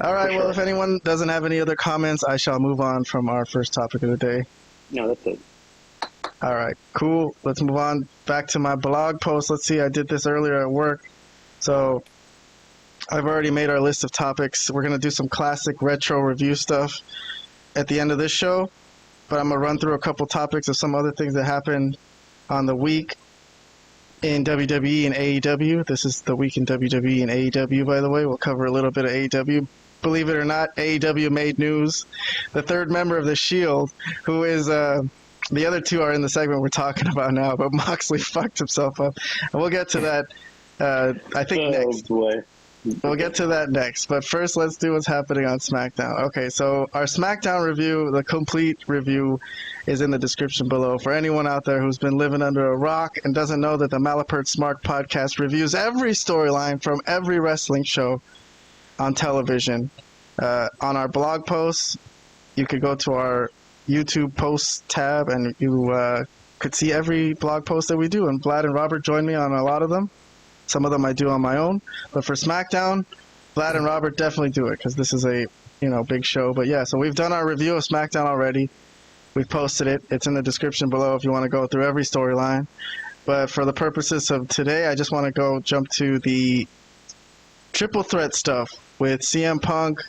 All right, For well, sure. if anyone doesn't have any other comments, I shall move on from our first topic of the day. No, that's it. All right, cool. Let's move on back to my blog post. Let's see, I did this earlier at work. So I've already made our list of topics. We're going to do some classic retro review stuff at the end of this show, but I'm going to run through a couple topics of some other things that happened on the week in WWE and AEW. This is the week in WWE and AEW, by the way. We'll cover a little bit of AEW. Believe it or not, AEW made news. The third member of the Shield, who is the other two are in the segment we're talking about now, but Moxley fucked himself up. And we'll get to that, I think, next. Boy. We'll get to that next. But first, let's do what's happening on SmackDown. Okay, so our SmackDown review, the complete review, is in the description below. For anyone out there who's been living under a rock and doesn't know that the Malapert Smark Podcast reviews every storyline from every wrestling show on television. On our blog posts, you could go to our YouTube posts tab and you could see every blog post that we do. And Vlad and Robert join me on a lot of them. Some of them I do on my own. But for SmackDown, Vlad and Robert definitely do it because this is a big show. But yeah, so we've done our review of SmackDown already. We've posted it. It's in the description below if you want to go through every storyline. But for the purposes of today, I just want to jump to the triple threat stuff with CM Punk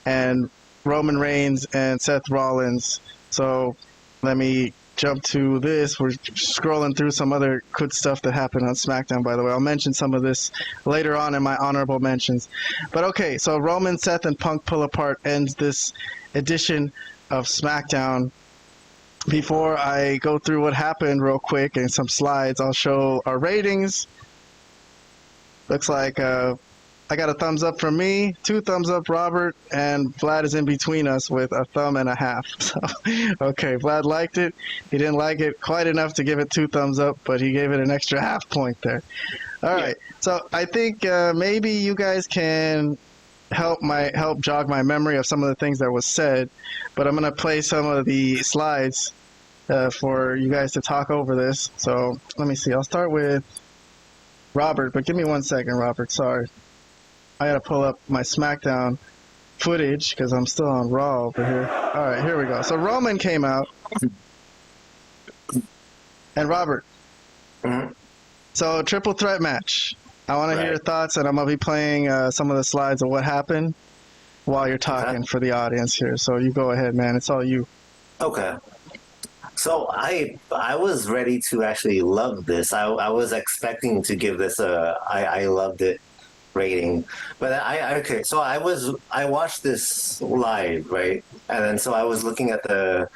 and Roman Reigns and Seth Rollins. So let me jump to this. We're scrolling through some other good stuff that happened on SmackDown, by the way. I'll mention some of this later on in my honorable mentions. But okay, so Roman, Seth, and Punk pull apart ends this edition of SmackDown. Before I go through what happened real quick and some slides, I'll show our ratings. Looks like I got a thumbs up from me, 2 thumbs up Robert, and Vlad is in between us with a thumb and a half. So, okay, Vlad liked it. He didn't like it quite enough to give it 2 thumbs up, but he gave it an extra half point there. All right, so I think maybe you guys can help jog my memory of some of the things that was said, but I'm going to play some of the slides for you guys to talk over this. So let me see. I'll start with Robert, but give me 1 second, Robert. Sorry. I gotta pull up my SmackDown footage because I'm still on Raw over here. All right, here we go. So Roman came out, and Robert. Mm-hmm. So triple threat match. I want to hear your thoughts, and I'm gonna be playing some of the slides of what happened while you're talking for the audience here. So you go ahead, man. It's all you. Okay. So I was ready to actually love this. I was expecting to give this I loved it rating, but okay. So I watched this live, right, and then so I was looking at the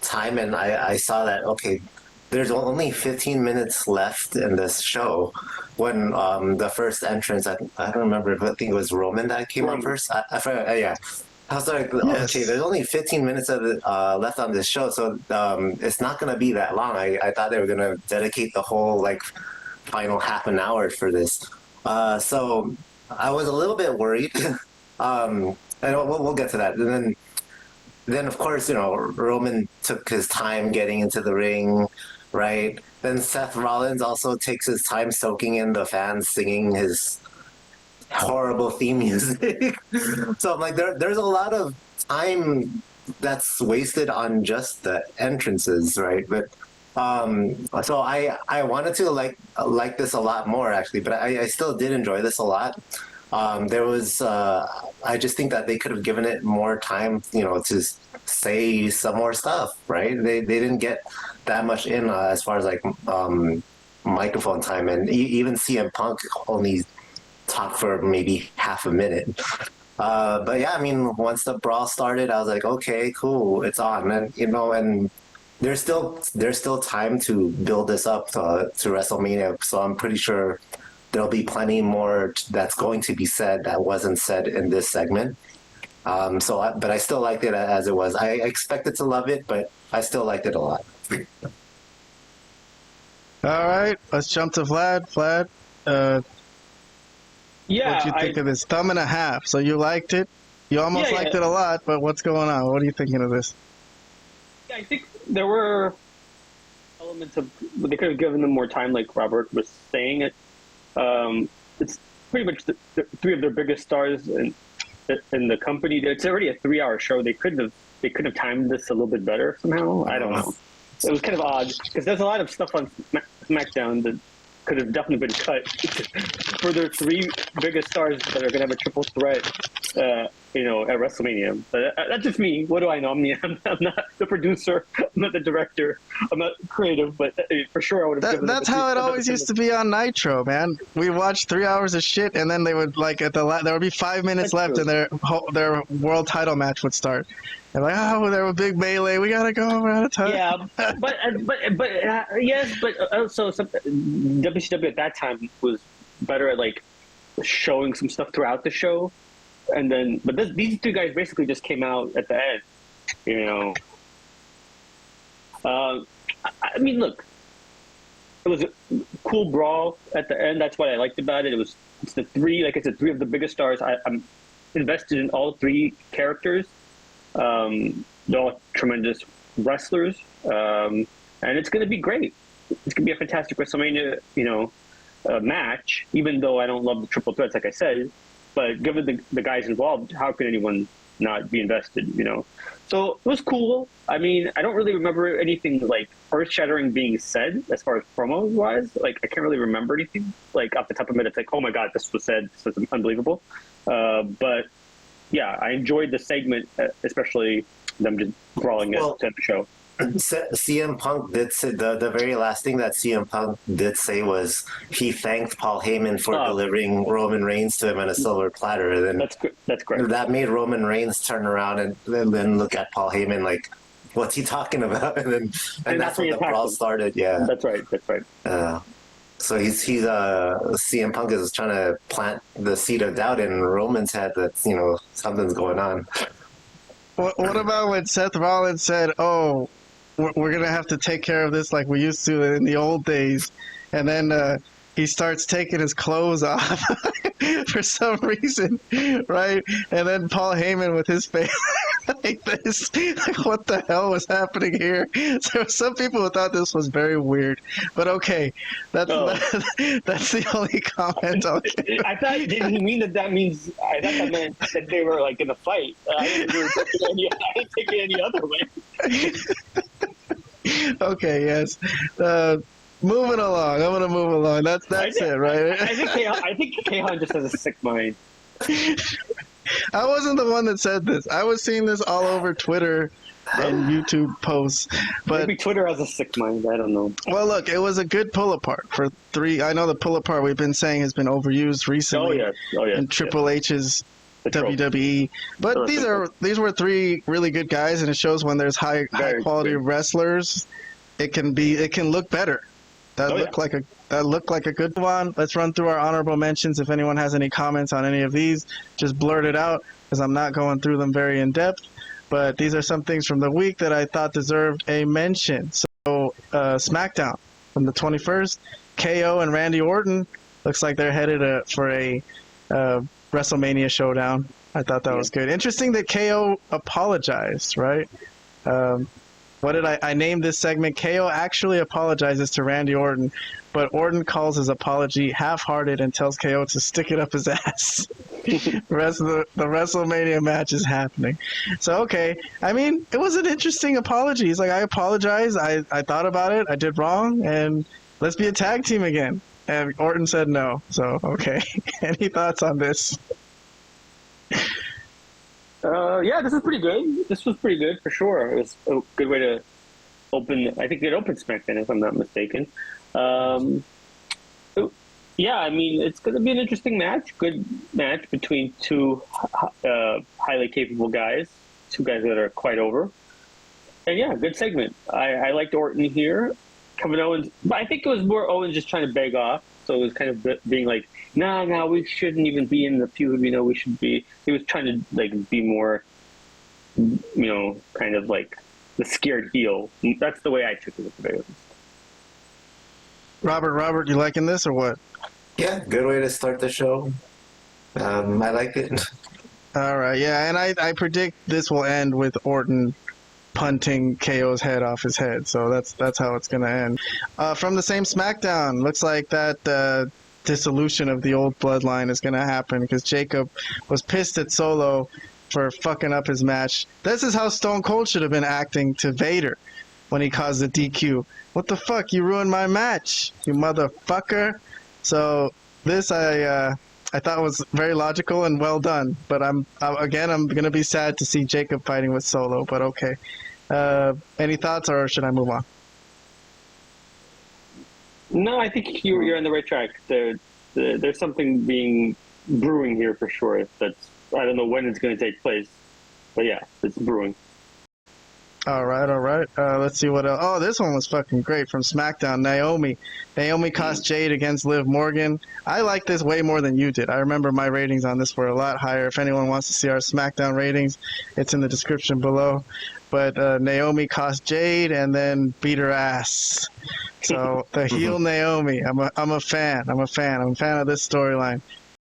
time, and I saw that okay, there's only 15 minutes left in this show when the first entrance. I don't remember, but I think it was Roman that came on first. I forgot, yeah. I was like, okay, there's only 15 minutes of it left on this show, so it's not going to be that long. I thought they were going to dedicate the whole like final half an hour for this. So I was a little bit worried, and we'll get to that. And then of course, Roman took his time getting into the ring, right? Then Seth Rollins also takes his time soaking in the fans singing his horrible theme music. So I'm like, there's a lot of time that's wasted on just the entrances, right? But so I wanted to like this a lot more actually, but I still did enjoy this a lot. There was I just think that they could have given it more time, to say some more stuff, right? They didn't get that much in as far as like microphone time, and even CM Punk only talked for maybe half a minute. But yeah, I mean, once the brawl started, I was like, okay, cool, it's on, and and there's still time to build this up to WrestleMania, so I'm pretty sure there'll be plenty more that's going to be said that wasn't said in this segment. But I still liked it as it was. I expected to love it, but I still liked it a lot. All right, let's jump to Vlad. Vlad, what'd you think of this? Thumb and a half. So you liked it. You almost liked it a lot, but what's going on? What are you thinking of this? Yeah, I think there were elements of they could have given them more time, like Robert was saying. It's pretty much the 3 of their biggest stars, and in the company. It's already a 3-hour show. They could have timed this a little bit better somehow. I don't know. It was kind of odd because there's a lot of stuff on SmackDown that could have definitely been cut for their 3 biggest stars that are going to have a triple threat, at WrestleMania. But that's just me. What do I know? I mean, I'm not the producer. I'm not the director. I'm not creative. But for sure, I would have. That's how it always used to be on Nitro, man. We watched 3 hours of shit, and then they would there would be 5 minutes left, and their world title match would start. And there was a big melee. We gotta go. We're out of time. Yeah, but also WCW at that time was better at showing some stuff throughout the show, and then these 2 guys basically just came out at the end. I mean, look, it was a cool brawl at the end. That's what I liked about it. It's the 3, like I said, 3 of the biggest stars. I'm invested in all 3 characters. They're all tremendous wrestlers, and it's going to be great. It's going to be a fantastic WrestleMania, match. Even though I don't love the triple threats, like I said, but given the guys involved, how could anyone not be invested? So it was cool. I mean, I don't really remember anything earth-shattering being said as far as promos wise. I can't really remember anything off the top of my head. It's oh my god, this was said. This was unbelievable. But yeah, I enjoyed the segment, especially them just brawling at the show. CM Punk did say the very last thing that CM Punk did say was he thanked Paul Heyman for delivering Roman Reigns to him on a silver platter. And then that's great. That made Roman Reigns turn around and then look at Paul Heyman like, what's he talking about? And that's when the brawl started. Yeah, that's right. So he's CM Punk is trying to plant the seed of doubt in Roman's head that something's going on. What about when Seth Rollins said, "Oh, we're gonna have to take care of this like we used to in the old days," and then he starts taking his clothes off for some reason, right? And then Paul Heyman with his face like this, what the hell was happening here? So some people who thought this was very weird, but okay, that's the only comment I'll give. I thought, did he mean that means? I thought that meant that they were in a fight. I didn't take it any other way. Okay, yes. Moving along. I'm gonna move along. That's it, right? I think Kahan just has a sick mind. I wasn't the one that said this. I was seeing this all over Twitter and YouTube posts. But maybe Twitter has a sick mind. I don't know. Well, look, it was a good pull apart for 3. I know the pull apart we've been saying has been overused recently in Triple H's WWE. But these were 3 really good guys, and it shows when there's high quality wrestlers, it can look better. That looked like a good one. Let's run through our honorable mentions. If anyone has any comments on any of these, just blurt it out because I'm not going through them very in depth. But these are some things from the week that I thought deserved a mention. So SmackDown from the 21st, KO and Randy Orton looks like they're headed for a WrestleMania showdown. I thought that was good. Interesting that KO apologized, right? What did I named this segment? KO actually apologizes to Randy Orton, but Orton calls his apology half-hearted and tells KO to stick it up his ass. The rest of the WrestleMania match is happening. So, okay. I mean, it was an interesting apology. He's like, I apologize. I thought about it. I did wrong. And let's be a tag team again. And Orton said no. So, okay. Any thoughts on this? Yeah, this is pretty good. This was pretty good for sure. It was a good way to open. I think it opened SmackDown, if I'm not mistaken. Yeah, I mean, it's going to be an interesting match. Good match between 2 highly capable guys, 2 guys that are quite over. And yeah, good segment. I liked Orton here. Kevin Owens, but I think it was more Owens just trying to beg off. So it was kind of being like, no, we shouldn't even be in the feud. We should be. He was trying to be more, kind of like the scared heel. That's the way I took it at the very least. Robert, you liking this or what? Yeah, good way to start the show. I like it. All right, yeah, and I predict this will end with Orton punting KO's head off his head. So that's how it's going to end. From the same SmackDown, looks like that dissolution of the old bloodline is going to happen because Jacob was pissed at Solo for fucking up his match. This is how Stone Cold should have been acting to Vader when he caused the DQ. What the fuck? You ruined my match, you motherfucker. So this I thought was very logical and well done. But I'm gonna be sad to see Jacob fighting with Solo. But okay. Any thoughts, or should I move on? No, I think you're on the right track. There's something being brewing here for sure. That's, I don't know when it's going to take place, but yeah, it's brewing. All right. Let's see what else. Oh, this one was fucking great from SmackDown. Naomi cost Jade against Liv Morgan. I like this way more than you did. I remember my ratings on this were a lot higher. If anyone wants to see our SmackDown ratings, it's in the description below. But Naomi cost Jade and then beat her ass. So the heel Naomi, I'm a fan. I'm a fan of this storyline.